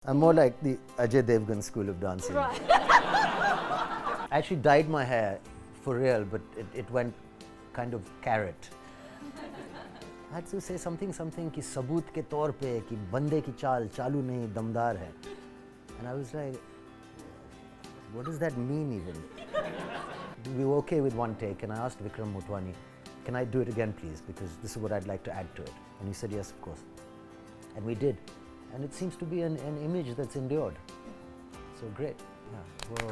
I'm more like the Ajay Devgan school of dancing. Right. I actually dyed my hair for real, but it went kind of carrot. I had to say something कि सबूत के तौर पे कि बंदे की चाल चालू नहीं दमदार है. And I was like, what does that mean even? We were okay with one take, and I asked Vikram Motwani, can I do it again please, because this is what I'd like to add to it. And he said yes, of course. And we did. And it seems to be an image that's endured. So great. Yeah. Whoa.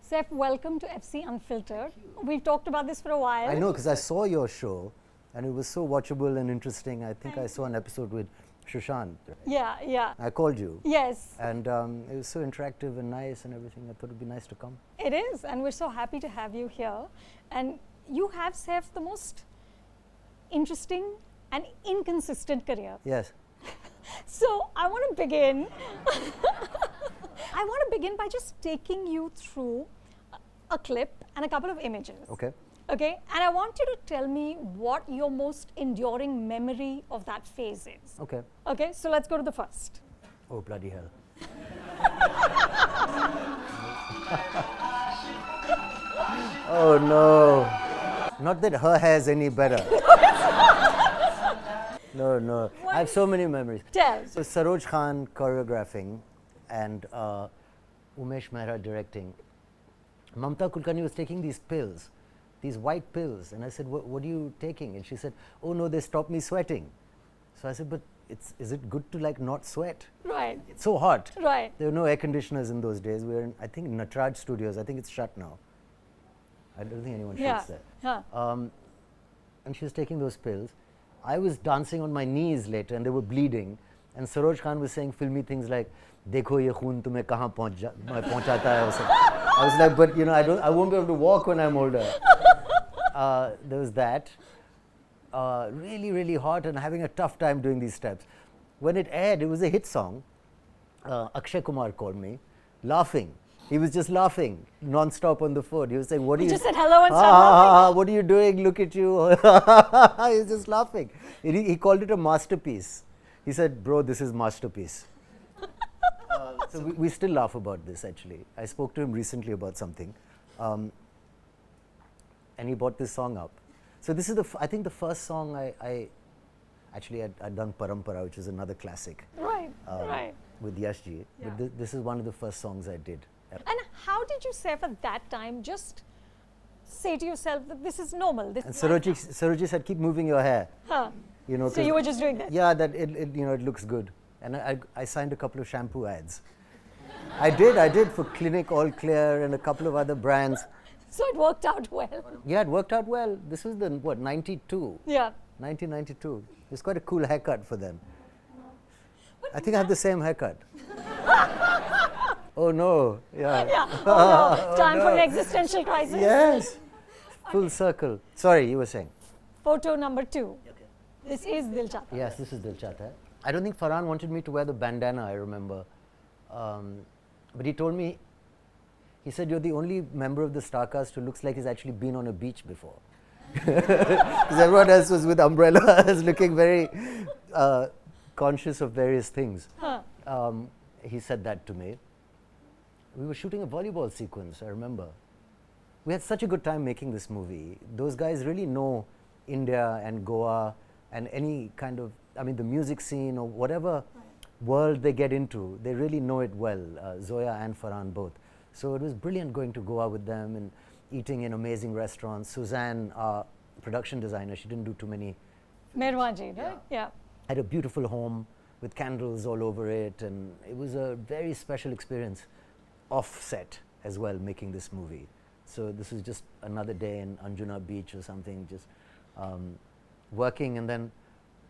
Saif, welcome to FC Unfiltered. We've talked about this for a while. I know, because I saw your show and it was so watchable and interesting. I think I saw an episode with Shushant. Yeah. I called you. Yes. And it was so interactive and nice and everything. I thought it'd be nice to come. It is, and we're so happy to have you here. And you have, Saif, the most interesting and inconsistent career. Yes. So I want to begin. I want to begin by just taking you through a clip and a couple of images. Okay. Okay, and I want you to tell me what your most enduring memory of that phase is. Okay. Okay, so let's go to the first. Oh, bloody hell. Oh no. Not that her hair's any better. No. I have so many memories. Tell. So Sartaj Khan choreographing and Umesh Mehra directing. Mamta Kulkarni was taking these pills, these white pills, and I said, what are you taking? And she said, oh no, they stop me sweating. So I said, but is it good to like not sweat? Right. It's so hot. Right. There were no air conditioners in those days. We were in, I think, Natraj Studios. I think it's shut now. I don't think anyone shoots there. Yeah. And she was taking those pills. I was dancing on my knees later and they were bleeding. And Sartaj Khan was saying filmy things like, "Dekho ye khoon tumhe kahan pahunchata hai." I was like, but you know, I won't be able to walk when I'm older. There was that. Really, really hot and having a tough time doing these steps. When it aired, it was a hit song. Akshay Kumar called me, laughing. He was just laughing non-stop on the phone. He was saying, what are you... He just said hello and started laughing. What are you doing? Look at you. He was just laughing. He called it a masterpiece. He said, bro, this is masterpiece. So we still laugh about this, actually. I spoke to him recently about something. And he brought this song up. So this is, I think, the first song Actually, I'd done Parampara, which is another classic. Right, right. With Yashji. Yeah. But this is one of the first songs I did. And how did you, Saif, at that time just say to yourself that this is normal? This And is Sarojji said, keep moving your hair. Huh. You know, so you were just doing that? Yeah, that it looks good. And I signed a couple of shampoo ads. I did for Clinique All Clear and a couple of other brands. So it worked out well. Yeah, it worked out well. This was the, 92? Yeah. 1992. It was quite a cool haircut for them. I think I have the same haircut. Oh no, yeah. Oh, no. Time for an existential crisis. Yes. Full circle. Sorry, you were saying. Photo number 2. Okay. This is Dil Chahta Hai. Yes, this is Dil Chahta Hai. I don't think Farhan wanted me to wear the bandana, I remember. But he told me, he said, you're the only member of the star cast who looks like he's actually been on a beach before. Because everyone else was with umbrellas, looking very conscious of various things. Huh. He said that to me. We were shooting a volleyball sequence, I remember. We had such a good time making this movie. Those guys really know India and Goa and any kind of, I mean, the music scene or whatever world they get into, they really know it well, Zoya and Farhan both. So it was brilliant going to Goa with them and eating in amazing restaurants. Suzanne, our production designer, she didn't do too many. Merwanji, right? Yeah. Had a beautiful home with candles all over it, and it was a very special experience off set as well, making this movie. So this was just another day in Anjuna Beach or something, just working and then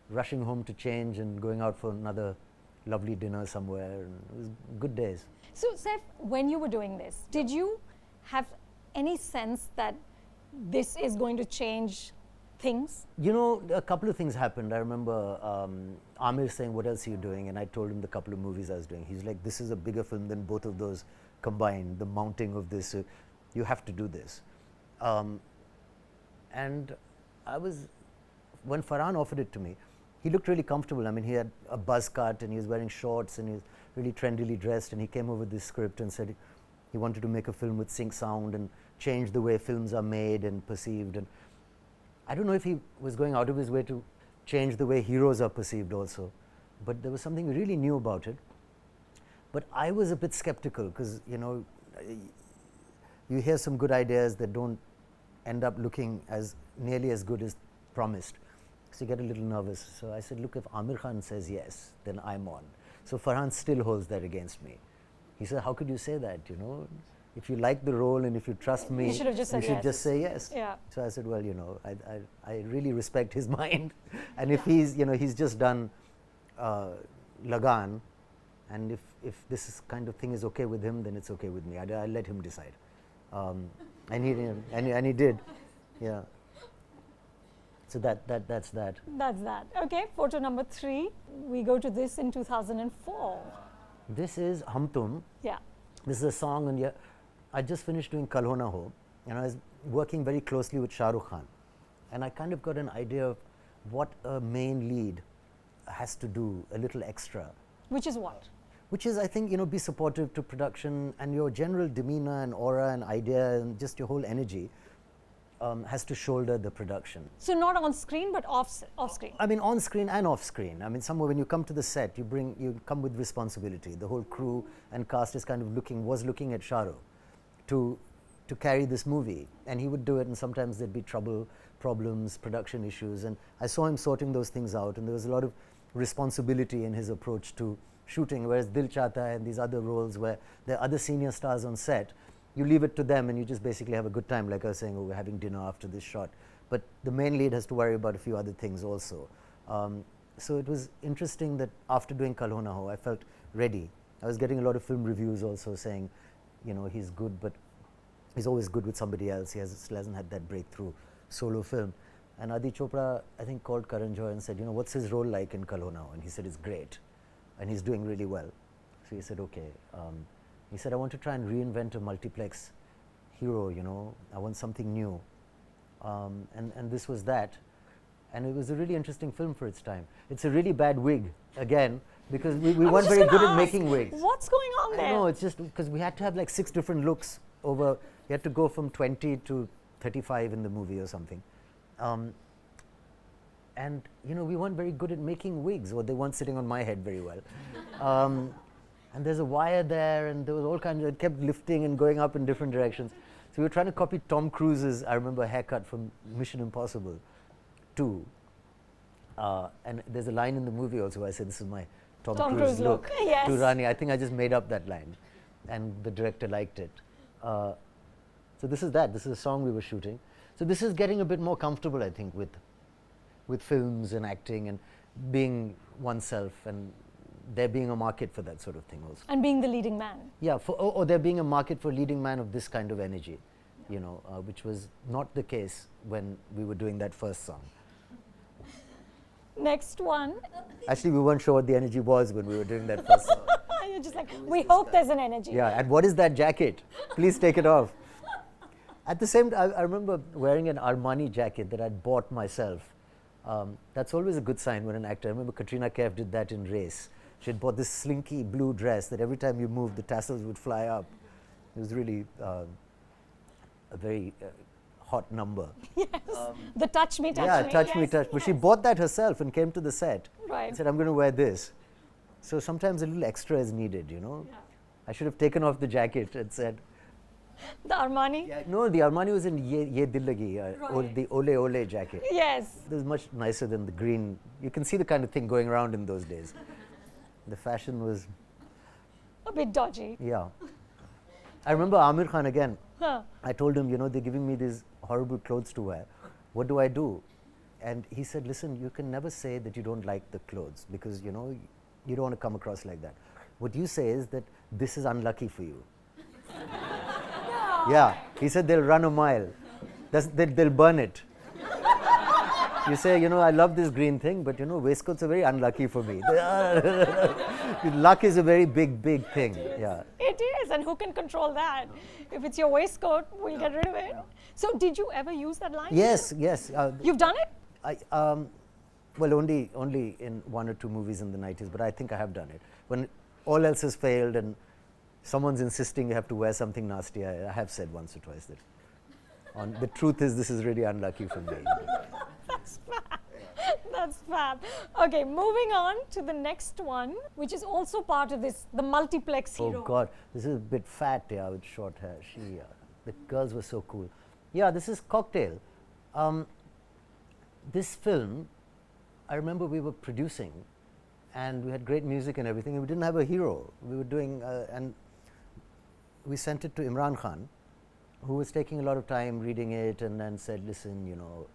rushing home to change and going out for another lovely dinner somewhere. And it was good days. So, Saif, when you were doing this, did you have any sense that this is going to change things? You know, a couple of things happened. I remember Amir saying, what else are you doing? And I told him the couple of movies I was doing. He's like, this is a bigger film than both of those combined, the mounting of this. You have to do this. And I was, when Farhan offered it to me, he looked really comfortable. I mean, he had a buzz cut and he was wearing shorts and he was really trendily dressed, and he came over with this script and said he wanted to make a film with sync sound and change the way films are made and perceived. And I don't know if he was going out of his way to change the way heroes are perceived also, but there was something really new about it. But I was a bit skeptical because, you know, you hear some good ideas that don't end up looking as nearly as good as promised. So you get a little nervous. So I said, look, if Amir Khan says yes, then I'm on. So Farhan still holds that against me. He said, how could you say that, you know? If you like the role and if you trust me, you should have just said you should yes. just say yes. Yeah. So I said, well, you know, I really respect his mind. And if he's, you know, he's just done Lagan, and if this kind of thing is okay with him, then it's okay with me. I'll let him decide. And he did. Yeah. So that's that. That's that. Okay, photo number 3. We go to this in 2004. This is Hum Tum. Yeah. This is a song, and I just finished doing Kal Ho Na Ho, and I was working very closely with Shah Rukh Khan, and I kind of got an idea of what a main lead has to do a little extra. Which is what? Which is, I think, you know, be supportive to production, and your general demeanor and aura and idea and just your whole energy has to shoulder the production. So not on screen, but off screen. I mean, on screen and off screen. I mean, somewhere when you come to the set, you come with responsibility. The whole crew and cast is kind of looking at Shah Rukh to carry this movie, and he would do it, and sometimes there'd be trouble, problems, production issues, and I saw him sorting those things out, and there was a lot of responsibility in his approach to shooting, whereas Dil Chahta Hai and these other roles where there are other senior stars on set, you leave it to them and you just basically have a good time, like I was saying, oh, we're having dinner after this shot. But the main lead has to worry about a few other things also. So it was interesting that after doing Kal Ho Na Ho, I felt ready. I was getting a lot of film reviews also saying, you know, he's good, but he's always good with somebody else. He hasn't had that breakthrough solo film. And Adi Chopra, I think, called Karan Johar and said, you know, what's his role like in Kal Ho Na Ho? And he said, it's great. And he's doing really well. So he said, okay. He said, I want to try and reinvent a multiplex hero, you know. I want something new. And this was that. And it was a really interesting film for its time. It's a really bad wig, again, because we weren't very good at making wigs. What's going on there? No, it's just because we had to have like 6 different looks over. We had to go from 20 to 35 in the movie or something. And, you know, we weren't very good at making wigs, or they weren't sitting on my head very well. And there's a wire there, and there was all kinds of, it kept lifting and going up in different directions. So we were trying to copy Tom Cruise's, I remember, haircut from Mission Impossible 2. And there's a line in the movie also where I said, this is my Tom Cruise look. Yes. To Rani. I think I just made up that line, and the director liked it. So this is that. This is a song we were shooting. So this is getting a bit more comfortable, I think, with films and acting and being oneself, and there being a market for that sort of thing also. And being the leading man. Yeah, or there being a market for leading man of this kind of energy, you know, which was not the case when we were doing that first song. Next one. Actually, we weren't sure what the energy was when we were doing that first song. You're just like, we hope there's an energy. Yeah, and what is that jacket? Please take it off. At the same time, I remember wearing an Armani jacket that I'd bought myself. That's always a good sign when an actor, I remember Katrina Kaif did that in Race. She had bought this slinky blue dress that every time you moved, the tassels would fly up. It was really a very hot number. Yes, the touch me, touch me. Yeah, touch yes, me, touch. yes. But she bought that herself and came to the set. Right. And said, I'm going to wear this. So sometimes a little extra is needed, you know. Yeah. I should have taken off the jacket and said, The Armani? yeah, no, the Armani was in Ye Dil Lagi, Right. the Ole Ole jacket. Yes. It was much nicer than the green. You can see the kind of thing going around in those days. The fashion was, A bit dodgy. yeah. I remember Amir Khan again. Huh. I told him, you know, they're giving me these horrible clothes to wear. What do I do? And he said, listen, you can never say that you don't like the clothes because, you know, you don't want to come across like that. What you say is that this is unlucky for you. Yeah, he said they'll run a mile. They'll burn it. You say, you know, I love this green thing, but you know, waistcoats are very unlucky for me. Luck is a very big thing. Yeah. It is, and who can control that? If it's your waistcoat, we'll get rid of it. So did you ever use that line? Yes, yes. You've done it? Well, only in 1 or 2 movies in the 90s, but I think I have done it. When all else has failed and someone's insisting you have to wear something nasty, I have said once or twice that. The truth is, this is really unlucky for me. That's fab. That's fab. Okay, moving on to the next one, which is also part of this, the multiplex hero. Oh God, this is a bit fat, yeah, with short hair. The girls were so cool. Yeah, this is Cocktail. This film, I remember we were producing, and we had great music and everything, and we didn't have a hero. We were doing, and we sent it to Imran Khan, who was taking a lot of time reading it, and then said, "Listen, you know,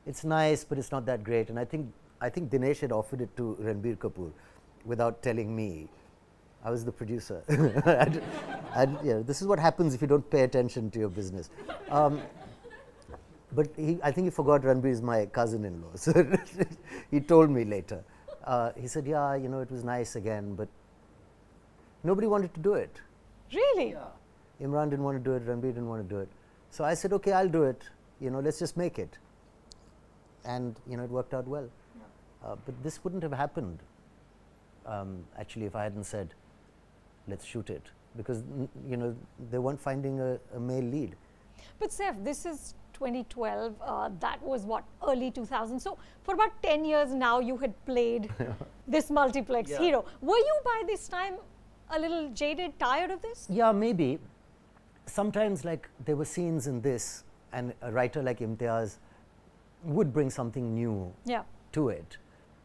it's nice, but it's not that great." And I think Dinesh had offered it to Ranbir Kapoor, without telling me. I was the producer. This is what happens if you don't pay attention to your business. But I think he forgot Ranbir is my cousin-in-law. So he told me later. He said, "Yeah, you know, it was nice again, but nobody wanted to do it." Really? Yeah. Imran didn't want to do it, Ranbir didn't want to do it. So I said, "Okay, I'll do it. You know, let's just make it." And you know, it worked out well. Yeah. But this wouldn't have happened, actually, if I hadn't said, "Let's shoot it," because you know, they weren't finding a male lead. But Saif, this is 2012. That was what, early 2000s. So for about 10 years now, you had played this multiplex hero. Were you by this time a little jaded, tired of this? Yeah, maybe. Sometimes, like, there were scenes in this, and a writer like Imtiaz would bring something new to it.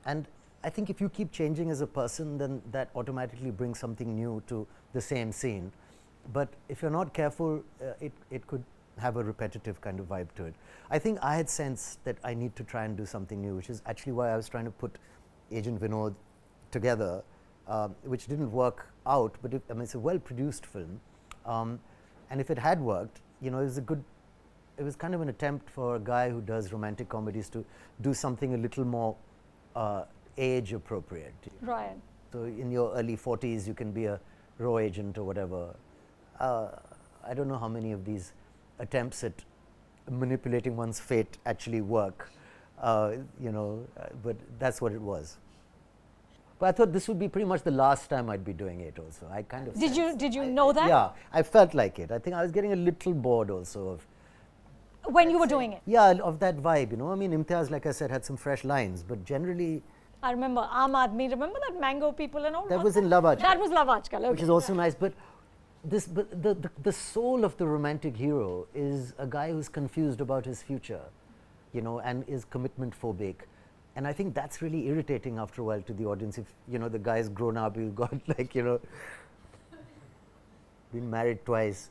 And I think if you keep changing as a person, then that automatically brings something new to the same scene. But if you're not careful, it could have a repetitive kind of vibe to it. I think I had sensed that I need to try and do something new, which is actually why I was trying to put Agent Vinod together, which didn't work out, but I mean, it's a well-produced film. And if it had worked, you know, it was kind of an attempt for a guy who does romantic comedies to do something a little more age appropriate. Right. So in your early 40s, you can be a raw agent or whatever. I don't know how many of these attempts at manipulating one's fate actually work, you know, but that's what it was. But I thought this would be pretty much the last time I'd be doing it also. I kind of Did you know that? Yeah, I felt like it. I think I was getting a little bored also of when you were doing it? Yeah, of that vibe, you know. I mean, Imtiaz, like I said, had some fresh lines, but generally I remember Aam Aadmi. Remember that Mango People and all that was in Love Aajkal. That was Love Aajkal, okay. Which is also nice, but the soul of the romantic hero is a guy who's confused about his future, you know, and is commitment phobic. And I think that's really irritating after a while to the audience. If, you know, the guy's grown up, he's got, like, you know, been married twice,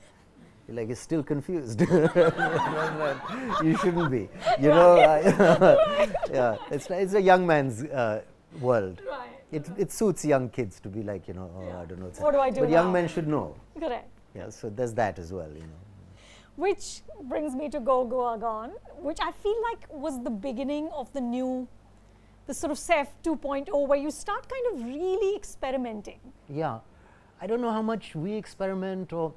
like, he's still confused. You shouldn't be, you know. Yeah, it's a young man's world. Right. It suits young kids to be like, you know, oh, I don't know. What do I do But now? young men should know. Correct. Yeah, so there's that as well, you know. Which brings me to Go Goa Gone, which I feel like was the beginning of the sort of Saif 2.0, where you start kind of really experimenting. Yeah. I don't know how much we experiment or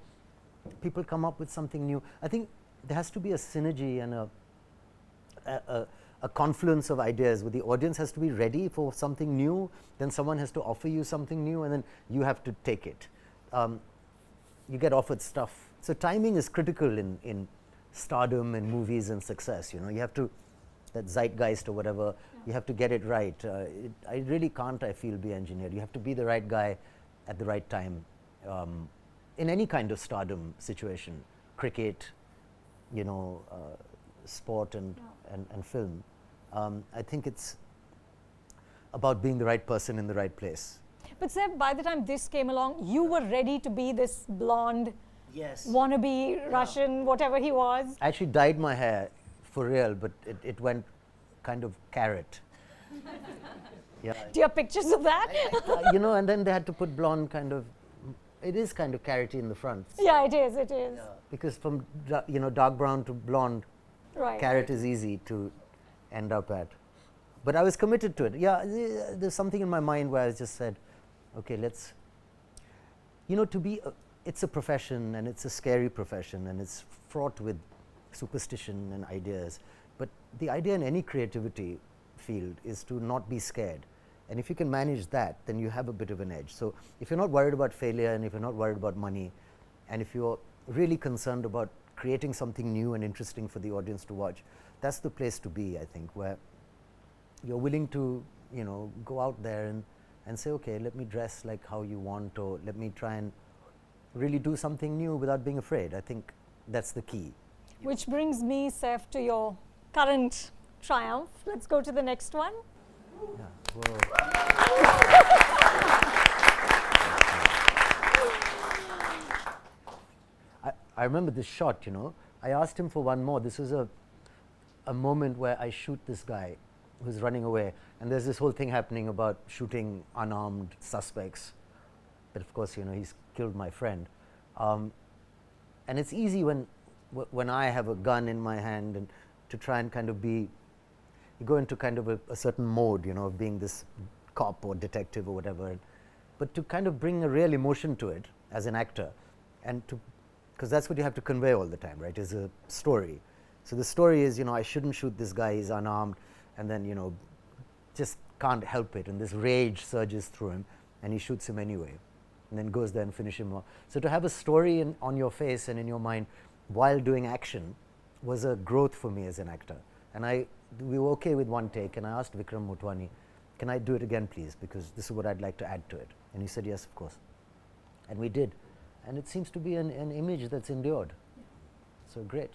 people come up with something new. I think there has to be a synergy and a confluence of ideas where the audience has to be ready for something new, then someone has to offer you something new, and then you have to take it. You get offered stuff. So timing is critical in stardom and movies and success. You know, you have to, that zeitgeist or whatever, you have to get it right. I really can't, I feel, be engineered. You have to be the right guy at the right time in any kind of stardom situation, cricket, you know, sport and film. I think it's about being the right person in the right place. But Saif, by the time this came along, you were ready to be this blonde, wannabe Russian, whatever he was. I actually dyed my hair for real, but it went kind of carrot. Yeah. Do you have pictures of that? You know, and then they had to put blonde kind of, it is kind of carroty in the front. Yeah, it is, it is. Yeah. Because from, you know, dark brown to blonde, right. Carrot is easy to end up at. But I was committed to it. Yeah, there's something in my mind where I just said, okay, let's, you know, it's a profession, and it's a scary profession, and it's fraught with superstition and ideas. But the idea in any creativity, field is to not be scared. And if you can manage that, then you have a bit of an edge. So if you're not worried about failure, and if you're not worried about money, and if you're really concerned about creating something new and interesting for the audience to watch, that's the place to be, I think, where you're willing to, go out there and say, okay, let me dress like how you want, or let me try and really do something new without being afraid. I think that's the key. Which brings me, Saif, to your current triumph. Let's go to the next one. Yeah. Whoa. I remember this shot, I asked him for one more. This was a moment where I shoot this guy who's running away, and there's this whole thing happening about shooting unarmed suspects. But of course, he's killed my friend. And it's easy when I have a gun in my hand and to try and kind of you go into kind of a certain mode, of being this cop or detective or whatever. But to kind of bring a real emotion to it as an actor, and because that's what you have to convey all the time, right, is a story. So the story is, I shouldn't shoot this guy, he's unarmed, and then, just can't help it, and this rage surges through him, and he shoots him anyway, and then goes there and finishes him off. So to have a story on your face and in your mind while doing action was a growth for me as an actor. And we were okay with one take, and I asked Vikram Motwani, can I do it again, please, because this is what I'd like to add to it. And he said, yes, of course. And we did. And it seems to be an image that's endured. Yeah. So great.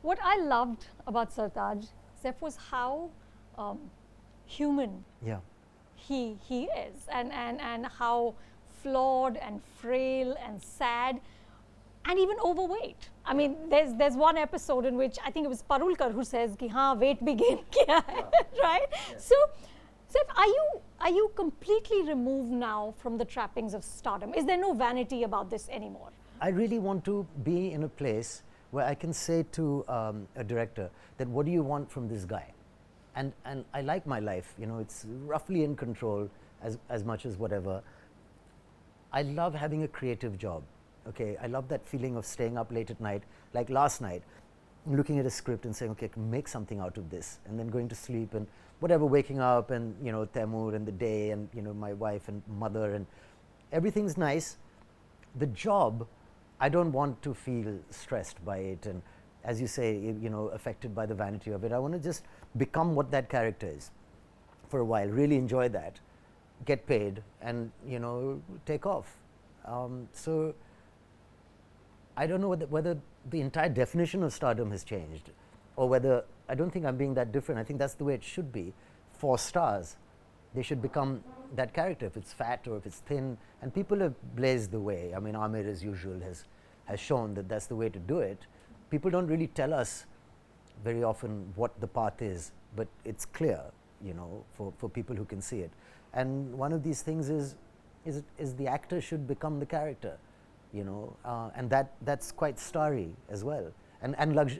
What I loved about Sartaj, Saif, was how human he is, and how flawed and frail and sad and even overweight. I mean, there's one episode in which I think it was Parulkar who says ki haan weight bhi gain kiya hai, right? Yeah. So Saif, are you completely removed now from the trappings of stardom? Is there no vanity about this anymore? I really want to be in a place where I can say to a director that, what do you want from this guy? And I like my life, it's roughly in control as much as whatever. I love having a creative job. Okay, I love that feeling of staying up late at night, like last night, looking at a script and saying, okay, I can make something out of this, and then going to sleep and whatever, waking up and, Taimur and the day and, my wife and mother, and everything's nice. The job, I don't want to feel stressed by it, and as you say, affected by the vanity of it. I want to just become what that character is for a while, really enjoy that, get paid, and, take off. So I don't know whether the entire definition of stardom has changed, or whether, I don't think I'm being that different. I think that's the way it should be for stars. They should become that character, if it's fat or if it's thin, and people have blazed the way. I mean, Amir, as usual, has shown that that's the way to do it. People don't really tell us very often what the path is, but it's clear, for people who can see it. And one of these things is the actor should become the character, and that's quite starry as well. And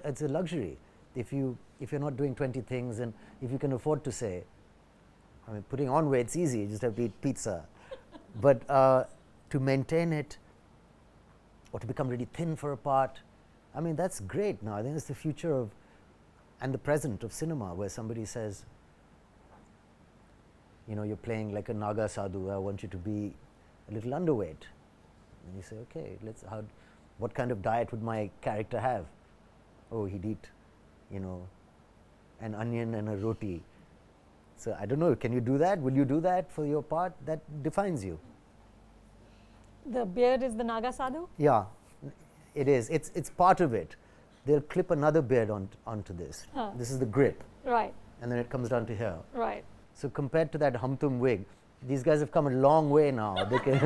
it's a luxury if you're not doing 20 things, and if you can afford to say, I mean, putting on weight's easy, you just have to eat pizza, but to maintain it, or to become really thin for a part, I mean, that's great now. I think it's the future of, and the present of cinema, where somebody says, you're playing like a Naga sadhu, I want you to be a little underweight. And you say, okay, what kind of diet would my character have? Oh, he'd eat, an onion and a roti. So I don't know, can you do that? Will you do that for your part? That defines you. The beard is the Naga sadhu? Yeah, it is. It's part of it. They'll clip another beard onto this. Huh. This is the grip. Right. And then it comes down to here. Right. So compared to that Humtum wig, these guys have come a long way now. They can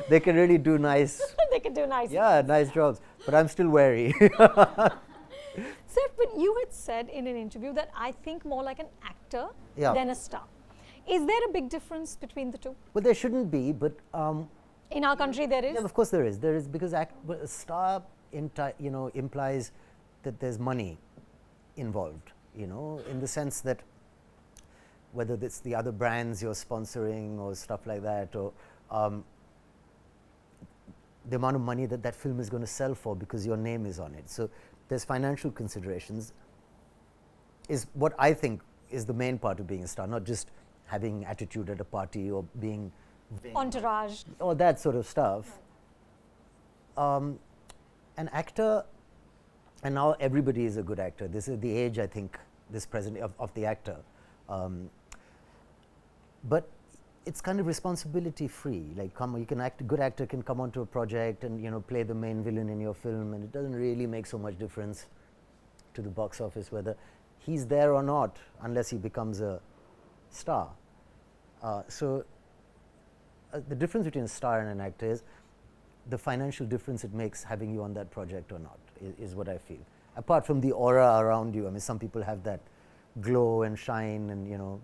they can really do nice. They can do nice. Yeah, nice jobs. But I'm still wary. Saif, but you had said in an interview that I think more like an actor than a star. Is there a big difference between the two? Well, there shouldn't be, but in our country there is. Yeah, of course there is. There is, because a star, implies that there's money involved. In the sense that whether it's the other brands you're sponsoring or stuff like that, or the amount of money that film is going to sell for because your name is on it. So there's financial considerations. is what I think is the main part of being a star, not just having attitude at a party or being Entourage. or that sort of stuff. An actor, and now everybody is a good actor. This is the age, I think, this present of the actor. But it's kind of responsibility free. Like, you can act. A good actor can come onto a project and play the main villain in your film, and it doesn't really make so much difference to the box office whether he's there or not, unless he becomes a star. So the difference between a star and an actor is the financial difference it makes having you on that project or not, is what I feel. Apart from the aura around you, I mean, some people have that glow and shine, and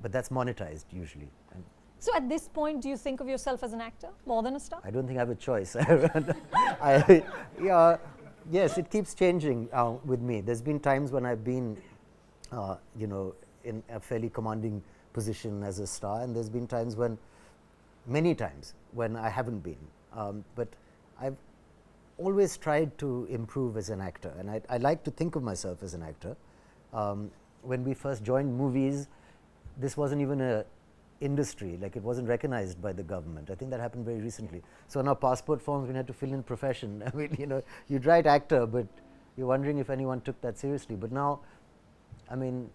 but that's monetized usually. And So at this point, do you think of yourself as an actor more than a star? I don't think I have a choice. Yes, it keeps changing with me. There's been times when I've been, in a fairly commanding position as a star, and there's been times when, many times, when I haven't been. But I've always tried to improve as an actor, and I like to think of myself as an actor. When we first joined movies, this wasn't even a industry, like it wasn't recognized by the government. I think that happened very recently. So in our passport forms, we had to fill in profession. I mean, you'd write actor, but you're wondering if anyone took that seriously. But now, I mean,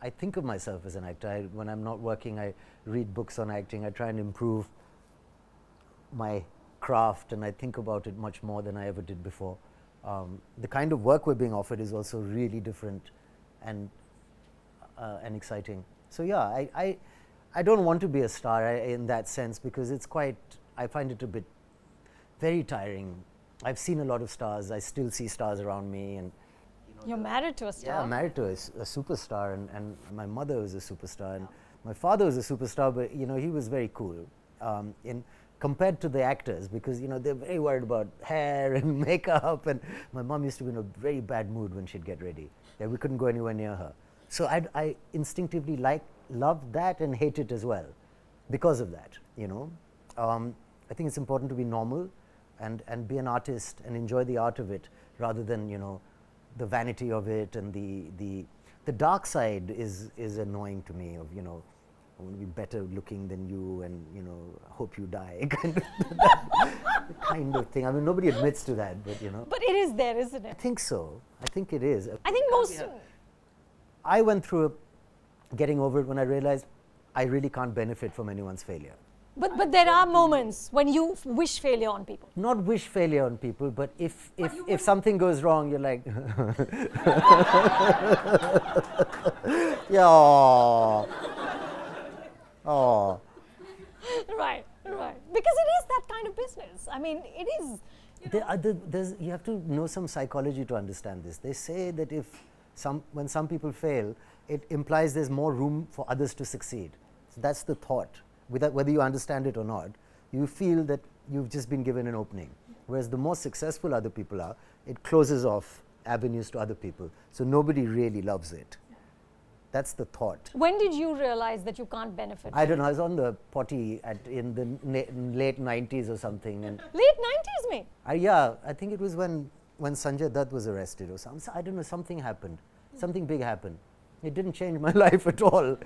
I think of myself as an actor. When I'm not working, I read books on acting. I try and improve my craft, and I think about it much more than I ever did before. The kind of work we're being offered is also really different and exciting. So yeah, I don't want to be a star in that sense, because it's quite, I find it a bit very tiring. I've seen a lot of stars. I still see stars around me, and You're married to a star. yeah, I'm married to a superstar, and my mother was a superstar, and my father was a superstar, but he was very cool compared to the actors, because they're very worried about hair and makeup, and my mom used to be in a very bad mood when she'd get ready. Yeah, we couldn't go anywhere near her. So I instinctively loved that and hate it as well because of that. I think it's important to be normal and be an artist and enjoy the art of it, rather than the vanity of it, and the dark side is annoying to me. Of I want to be better looking than you, and hope you die kind of thing. I mean, nobody admits to that, but But it is there, isn't I it? think so. I think it is. I think most. I went through getting over it when I realized I really can't benefit from anyone's failure. But there are moments when you wish failure on people. Not wish failure on people, but if something goes wrong, you're like, yeah, oh. Right. Because it is that kind of business. I mean, it is. You have to know some psychology to understand this. They say that when some people fail, it implies there's more room for others to succeed. So that's the thought. Whether you understand it or not, you feel that you've just been given an opening. Whereas the more successful other people are, it closes off avenues to other people. So nobody really loves it. That's the thought. When did you realize that you can't benefit? I don't know. I was on the potty in the late 90s or something. And Late 90s, mate. yeah, I think it was when Sanjay Dutt was arrested or something. I don't know, something happened. Something big happened. It didn't change my life at all.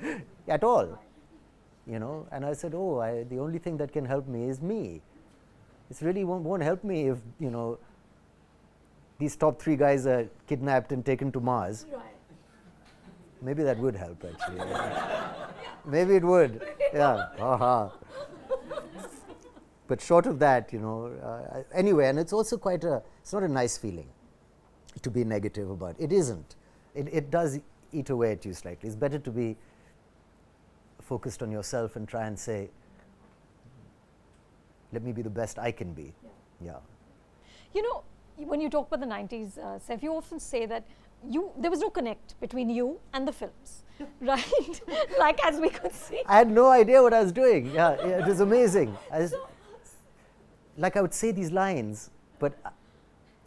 At all. And I said, the only thing that can help me is me. It really won't help me if, these top 3 guys are kidnapped and taken to Mars. Right. Maybe that would help, actually. Maybe it would. Yeah. But short of that, anyway, and it's also it's not a nice feeling to be negative about. It isn't. It does eat away at you slightly. It's better to be focused on yourself and try and say, let me be the best I can be. Yeah. When you talk about the 90s, Saif, you often say that there was no connect between you and the films, right? Like, as we could see. I had no idea what I was doing. Yeah, it was amazing. I would say these lines, but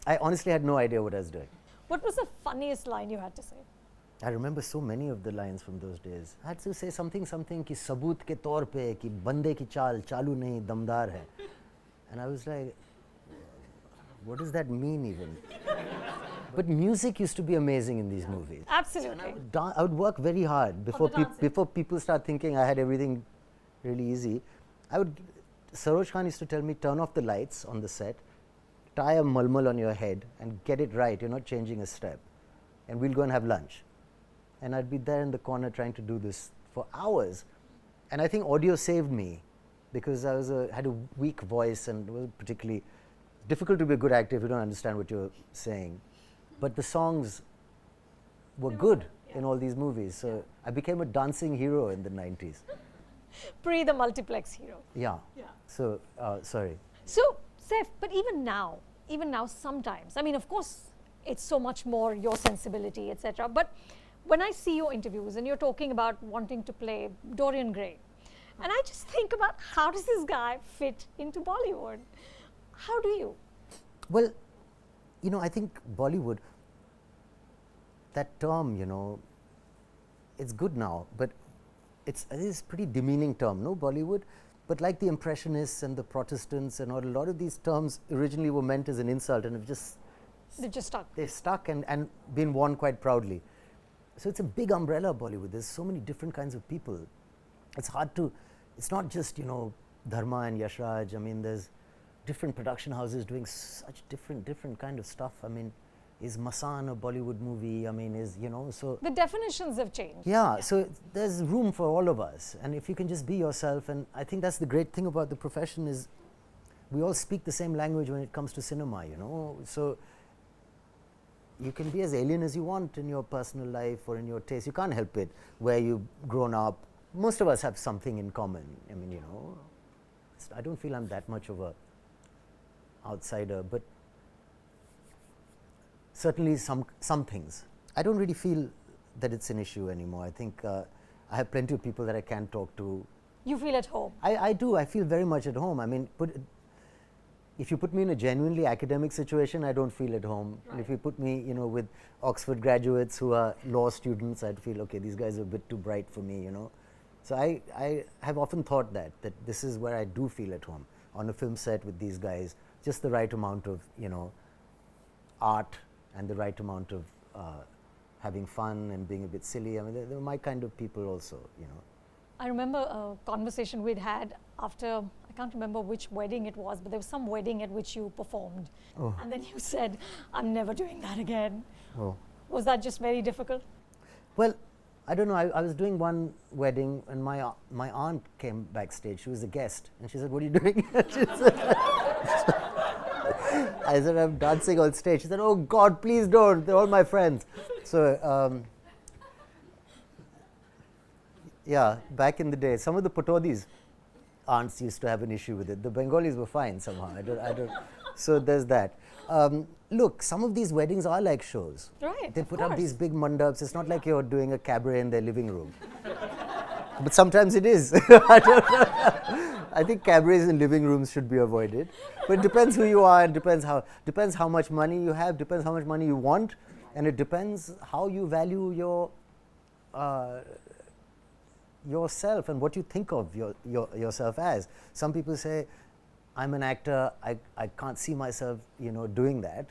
I honestly had no idea what I was doing. What was the funniest line you had to say? I remember so many of the lines from those days. I had to say something ki sabut ke taur pe ki bande ki chaal chalu nahi damdar hai. And I was like, what does that mean even? But music used to be amazing in these movies. Absolutely. I would work very hard before the dancing. before people start thinking I had everything really easy. Saroj Khan used to tell me, turn off the lights on the set, tie a mulmul on your head and get it right. You're not changing a step. And we'll go and have lunch. And I'd be there in the corner trying to do this for hours. And I think audio saved me because I had a weak voice and it was particularly difficult to be a good actor if you don't understand what you're saying. But the songs were good in all these movies. So I became a dancing hero in the 90s. Pre the multiplex hero. Yeah. So, sorry. So, Saif, but even now, sometimes, I mean, of course, it's so much more your sensibility, etc. But when I see your interviews and you're talking about wanting to play Dorian Gray, and I just think about how does this guy fit into Bollywood? How do you? Well, I think Bollywood, that term, it's good now, but it is a pretty demeaning term, no, Bollywood? But like the Impressionists and the Protestants and a lot of these terms originally were meant as an insult and They're just stuck. They've stuck and been worn quite proudly. So it's a big umbrella, Bollywood. There's so many different kinds of people. It's not just, Dharma and Yashraj. I mean, there's different production houses doing such different kind of stuff. I mean, is Masan a Bollywood movie? I mean, so. The definitions have changed. Yeah, so there's room for all of us. And if you can just be yourself, and I think that's the great thing about the profession is we all speak the same language when it comes to cinema, So you can be as alien as you want in your personal life or in your taste. You can't help it where you've grown up. Most of us have something in common. I mean, I don't feel I'm that much of a outsider, but certainly some things. I don't really feel that it's an issue anymore. I think I have plenty of people that I can talk to. You feel at home? I do. I feel very much at home. I mean, if you put me in a genuinely academic situation, I don't feel at home. Right. If you put me, with Oxford graduates who are law students, I'd feel, okay, these guys are a bit too bright for me, So I have often thought that this is where I do feel at home, on a film set with these guys, just the right amount of, art and the right amount of having fun and being a bit silly. I mean, they're my kind of people also, I remember a conversation we'd had after, I can't remember which wedding it was, but there was some wedding at which you performed. Oh. And then you said, I'm never doing that again. Oh. Was that just very difficult? Well, I don't know. I was doing one wedding and my aunt came backstage. She was a guest. And she said, what are you doing? I said, I'm dancing on stage. She said, oh God, please don't. They're all my friends. So, yeah, back in the day, some of the Patodis aunts used to have an issue with it. The Bengalis were fine somehow. I don't. So there's that. Look, some of these weddings are like shows. Right. They put up these big mandaps. It's not like you're doing a cabaret in their living room. But sometimes it is. I don't know. I think cabarets in living rooms should be avoided. But it depends who you are, and depends how much money you have, depends how much money you want, and it depends how you value yourself and what you think of yourself as. Some people say, I'm an actor, I can't see myself, doing that.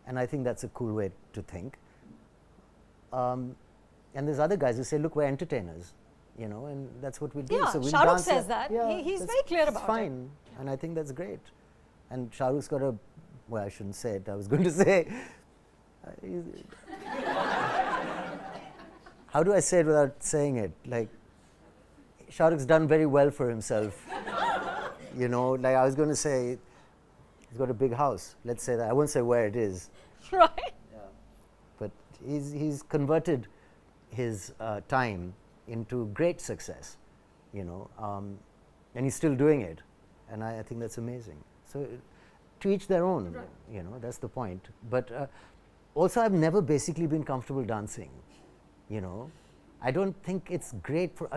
And I think that's a cool way to think. And there's other guys who say, look, we're entertainers, and that's what we do. Yeah, so we'll Shah Rukh dance says that. He's very clear about it. It's fine, and I think that's great. And Shah Rukh's got well, I shouldn't say it, I was going to say, how do I say it without saying it? Like, Shah Rukh's done very well for himself. Like I was going to say, he's got a big house. Let's say that. I won't say where it is. Right. Yeah. But he's converted his time into great success, and he's still doing it. And I think that's amazing. So to each their own, right. That's the point. But also I've never basically been comfortable dancing, I don't think it's great for,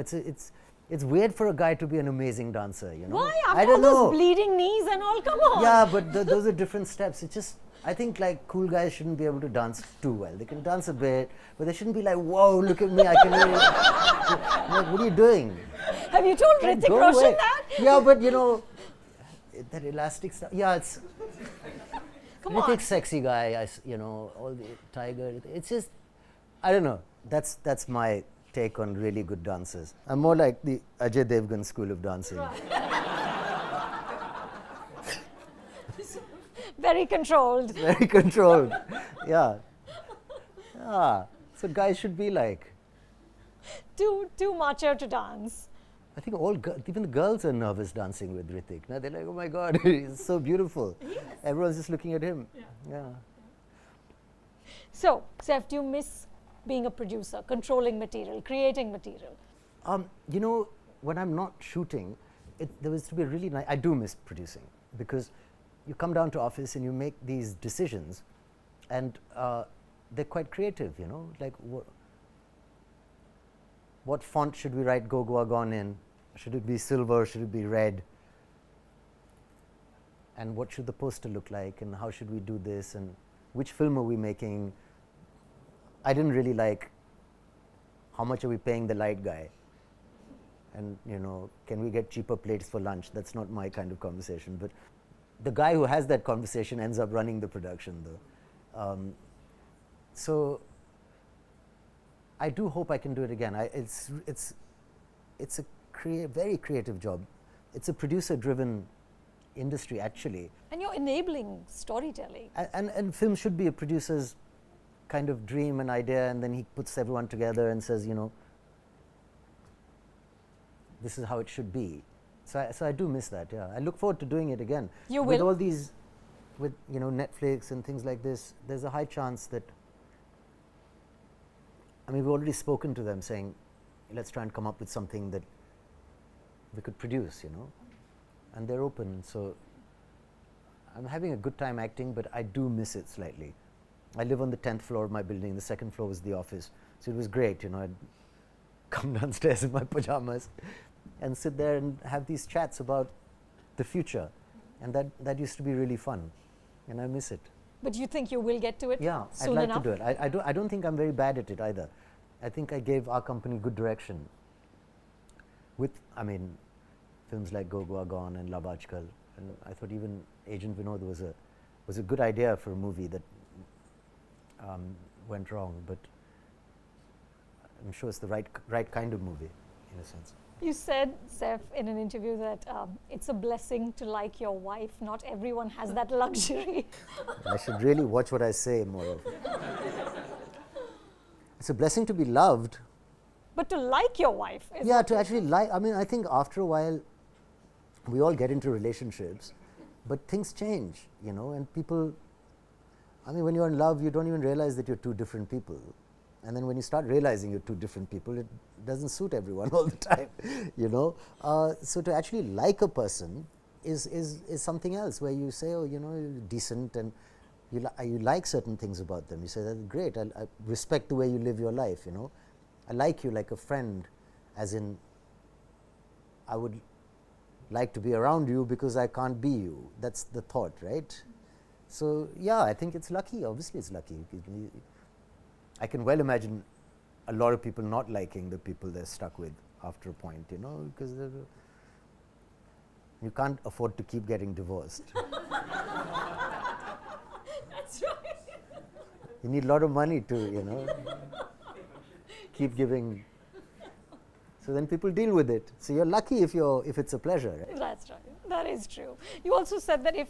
it's weird for a guy to be an amazing dancer, Why? I After don't all know. those bleeding knees and all, come on. Yeah, but those are different steps. It's just, I think like cool guys shouldn't be able to dance too well. They can dance a bit, but they shouldn't be like, whoa, look at me, I can really. Like, what are you doing? Have you told Hrithik Roshan that? Yeah, but that elastic stuff, yeah, it's. Come on. Ritik's sexy guy, all the tiger. It's just, I don't know. That's my take on really good dancers. I'm more like the Ajay Devgan school of dancing. Very controlled. Very controlled. Yeah. Yeah. So guys should be like. Too macho to dance. I think even the girls are nervous dancing with Ritik. Now they're like, oh my God, he's so beautiful. Yes. Everyone's just looking at him. Yeah. So, Saif, do you miss being a producer, controlling material, creating material? When I'm not shooting, there was to be really nice. I do miss producing because you come down to office and you make these decisions, and they're quite creative. Like what font should we write Go Goa Gone in? Should it be silver? Should it be red? And what should the poster look like? And how should we do this? And which film are we making? I didn't really like how much are we paying the light guy? And can we get cheaper plates for lunch? That's not my kind of conversation. But the guy who has that conversation ends up running the production, though. So I do hope I can do it again. It's a very creative job. It's a producer-driven industry, actually. And you're enabling storytelling. And film should be a producer's kind of dream and idea, and then he puts everyone together and says, this is how it should be. So I do miss that. Yeah, I look forward to doing it again. You with will? All these, with Netflix and things like this. There's a high chance that. I mean, we've already spoken to them saying, let's try and come up with something that we could produce, and they're open. So I'm having a good time acting, but I do miss it slightly. I live on the 10th floor of my building. The second floor was the office, so it was great. I'd come downstairs in my pajamas and sit there and have these chats about the future, and that used to be really fun, and I miss it. But you think you will get to it? Yeah, soon I'd like enough? to do it. I don't think I'm very bad at it either. I think I gave our company good direction with, films like Go Goa Gone and Love Aajkal, and I thought even Agent Vinod was a good idea for a movie that went wrong, but I'm sure it's the right kind of movie in a sense. You said, Saif, in an interview that it's a blessing to like your wife. Not everyone has that luxury. I should really watch what I say more of. It's a blessing to be loved. But to like your wife is Yeah, to actually like. I think after a while, we all get into relationships, but things change, and people. When you're in love, you don't even realize that you're two different people. And then when you start realizing you're two different people, it doesn't suit everyone all the time, So to actually like a person is something else, where you say, oh, you're decent, and you like certain things about them. You say, that's great, I respect the way you live your life, I like you like a friend, as in, I would like to be around you because I can't be you. That's the thought, right? So yeah, I think it's lucky. Obviously it's lucky. I can well imagine a lot of people not liking the people they're stuck with after a point, because you can't afford to keep getting divorced. That's right. You need a lot of money to, keep giving. So then people deal with it. So you're lucky if it's a pleasure, right? That's right. That is true. You also said that if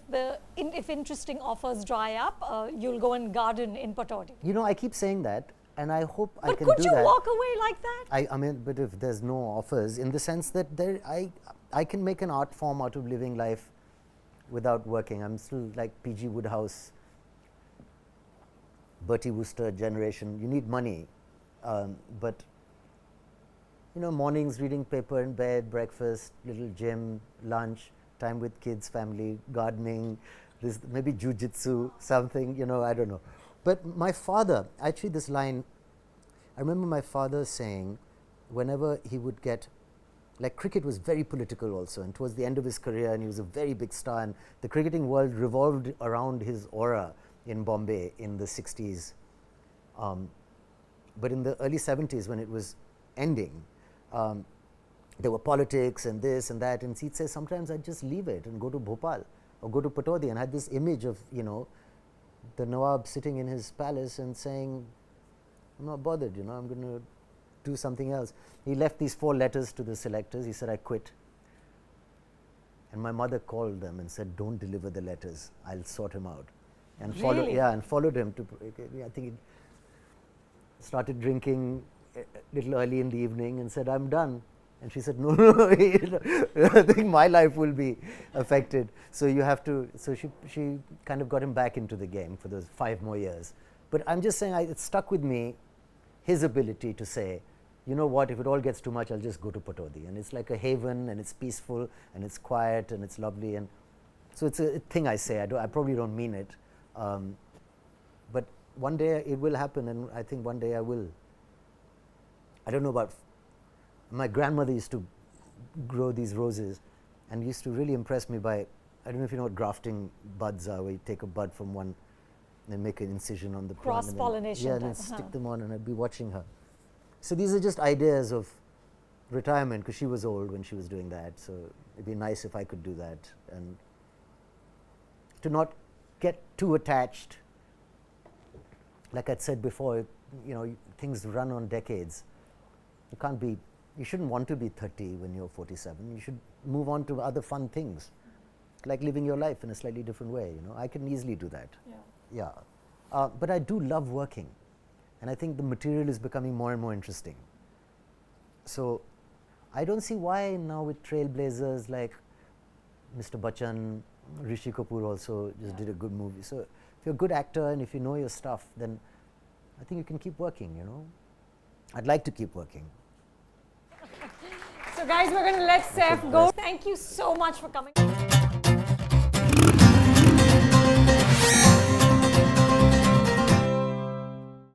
interesting offers dry up, you'll go and garden in Patodi. I keep saying that, and I hope I can do that. But could you walk away like that? But if there's no offers, in the sense that I can make an art form out of living life without working. I'm still like P.G. Woodhouse, Bertie Wooster generation. You need money, but mornings reading paper in bed, breakfast, little gym, lunch, time with kids, family, gardening, this maybe jujitsu, something, I don't know. But my father, actually this line, I remember my father saying, whenever he would get, like cricket was very political also, and towards the end of his career, and he was a very big star, and the cricketing world revolved around his aura in Bombay in the 60s. But in the early 70s, when it was ending, there were politics and this and that, and he'd say sometimes I'd just leave it and go to Bhopal or go to Patodi, and had this image of the Nawab sitting in his palace and saying, I'm not bothered, you know, I'm going to do something else. He left these 4 letters to the selectors. He said, I quit. And my mother called them and said, don't deliver the letters. I'll sort him out. And followed him to, I think he started drinking a little early in the evening and said, I'm done. And she said, no, I think my life will be affected. So you have to, so she kind of got him back into the game for those 5 more years. But I'm just saying, it stuck with me, his ability to say, you know what, if it all gets too much, I'll just go to Patodi. And it's like a haven, and it's peaceful, and it's quiet, and it's lovely. And so it's a thing I say. I probably don't mean it. But one day it will happen, and I think one day I will. I don't know about, my grandmother used to grow these roses and used to really impress me by, I don't know if you know what grafting buds are, where you take a bud from one and then make an incision on the plant. Cross-pollination. Yeah, and then stick them on, and I'd be watching her. So these are just ideas of retirement, because she was old when she was doing that. So it'd be nice if I could do that, and to not get too attached. Like I'd said before, you know, things run on decades. You can't be, you shouldn't want to be 30 when you're 47. You should move on to other fun things, like living your life in a slightly different way. You know, I can easily do that. Yeah. But I do love working. And I think the material is becoming more and more interesting. So I don't see why now with trailblazers like Mr. Bachchan, Rishi Kapoor also just did a good movie. So if you're a good actor and if you know your stuff, then I think you can keep working, you know. I'd like to keep working. So guys, we're going to let Saif go. Thank you so much for coming.